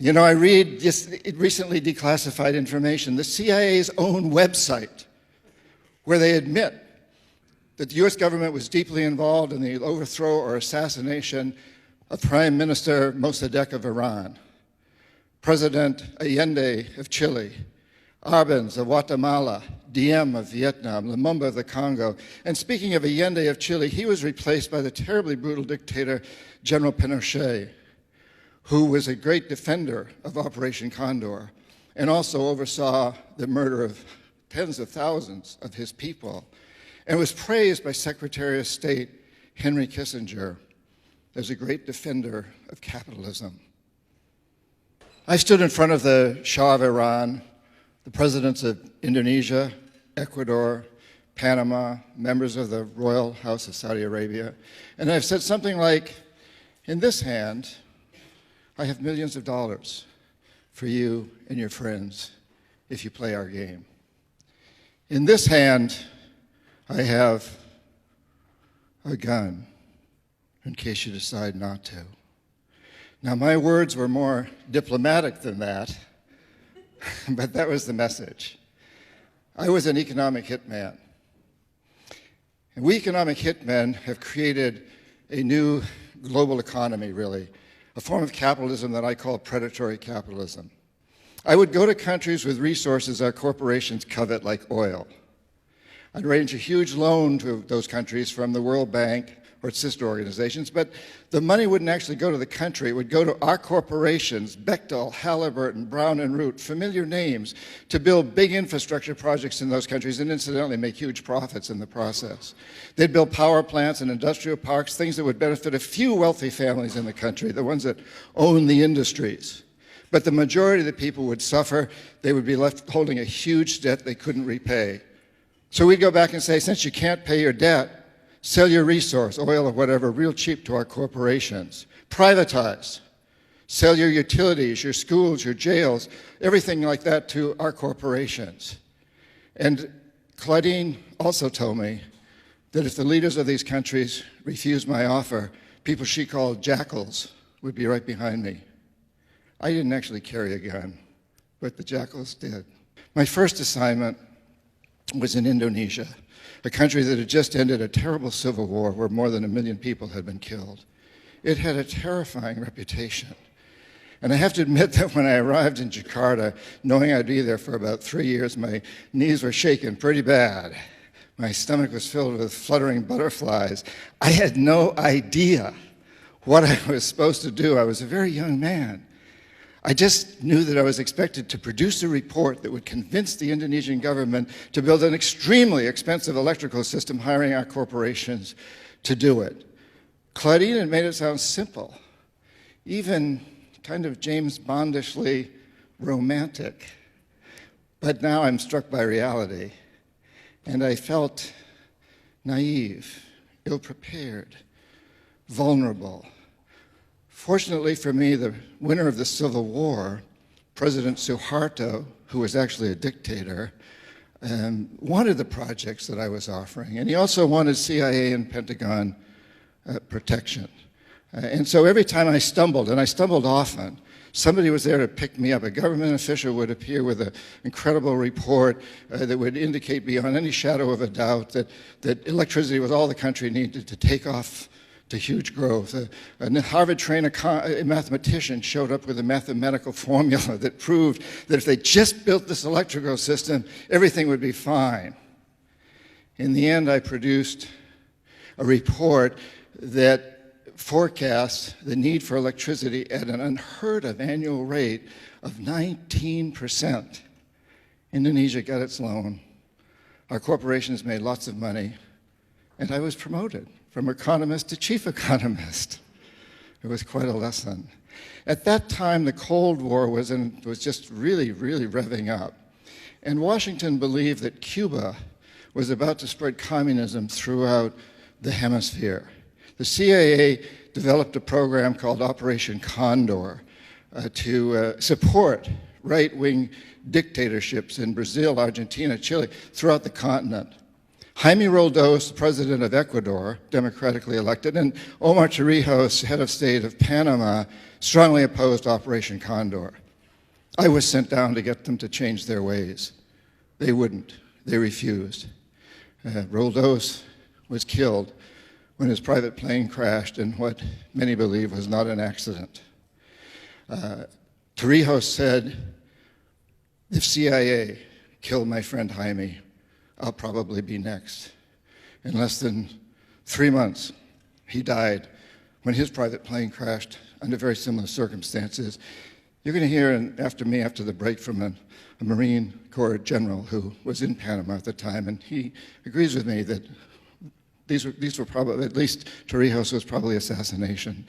You know, I read just recently declassified information, the CIA's own website, where they admit that the US government was deeply involved in the overthrow or assassination of Prime Minister Mossadegh of Iran, President Allende of Chile, Arbenz of Guatemala, Diem of Vietnam, Lumumba of the Congo. And speaking of Allende of Chile, he was replaced by the terribly brutal dictator General Pinochet, who was a great defender of Operation Condor and also oversaw the murder of tens of thousands of his people, and was praised by Secretary of State Henry Kissinger as a great defender of capitalism. I stood in front of the Shah of Iran, the presidents of Indonesia, Ecuador, Panama, members of the Royal House of Saudi Arabia, and I've said something like, in this hand, I have millions of dollars for you and your friends if you play our game. In this hand, I have a gun in case you decide not to. Now, my words were more diplomatic than that, but that was the message. I was an economic hitman. And we economic hitmen have created a new global economy, really, a form of capitalism that I call predatory capitalism. I would go to countries with resources our corporations covet, like oil. I'd arrange a huge loan to those countries from the World Bank or its sister organizations, but the money wouldn't actually go to the country. It would go to our corporations, Bechtel, Halliburton, Brown and Root, familiar names, to build big infrastructure projects in those countries and incidentally make huge profits in the process. They'd build power plants and industrial parks, things that would benefit a few wealthy families in the country, the ones that own the industries. But the majority of the people would suffer. They would be left holding a huge debt they couldn't repay. So we'd go back and say, since you can't pay your debt, sell your resource, oil or whatever, real cheap to our corporations. Privatize. Sell your utilities, your schools, your jails, everything like that to our corporations. And Claudine also told me that if the leaders of these countries refused my offer, people she called jackals would be right behind me. I didn't actually carry a gun, but the jackals did. My first assignment was in Indonesia, a country that had just ended a terrible civil war where more than 1 million people had been killed. It had a terrifying reputation. And I have to admit that when I arrived in Jakarta, knowing I'd be there for about 3 years, my knees were shaking pretty bad. My stomach was filled with fluttering butterflies. I had no idea what I was supposed to do. I was a very young man. I just knew that I was expected to produce a report that would convince the Indonesian government to build an extremely expensive electrical system, hiring our corporations to do it. Claudine had made it sound simple, even kind of James Bondishly romantic. But now I'm struck by reality, and I felt naive, ill-prepared, vulnerable. Fortunately for me, the winner of the Civil War, President Suharto, who was actually a dictator, wanted the projects that I was offering, and he also wanted CIA and Pentagon protection. And so every time I stumbled, and I stumbled often, somebody was there to pick me up. A government official would appear with an incredible report that would indicate beyond any shadow of a doubt that electricity was all the country needed to take off to huge growth. A Harvard-trained mathematician showed up with a mathematical formula that proved that if they just built this electrical system, everything would be fine. In the end, I produced a report that forecasts the need for electricity at an unheard of annual rate of 19%. Indonesia got its loan. Our corporations made lots of money, and I was promoted from economist to chief economist. It was quite a lesson. At that time, the Cold War was just really, really revving up. And Washington believed that Cuba was about to spread communism throughout the hemisphere. The CIA developed a program called Operation Condor to support right-wing dictatorships in Brazil, Argentina, Chile, throughout the continent. Jaime Roldos, president of Ecuador, democratically elected, and Omar Torrijos, head of state of Panama, strongly opposed Operation Condor. I was sent down to get them to change their ways. They wouldn't. They refused. Roldos was killed when his private plane crashed in what many believe was not an accident. Torrijos said, if CIA killed my friend Jaime, I'll probably be next. In less than 3 months, he died when his private plane crashed under very similar circumstances. You're going to hear after me, after the break, from a Marine Corps general who was in Panama at the time, and he agrees with me that these were probably, at least Torrijos was probably assassination.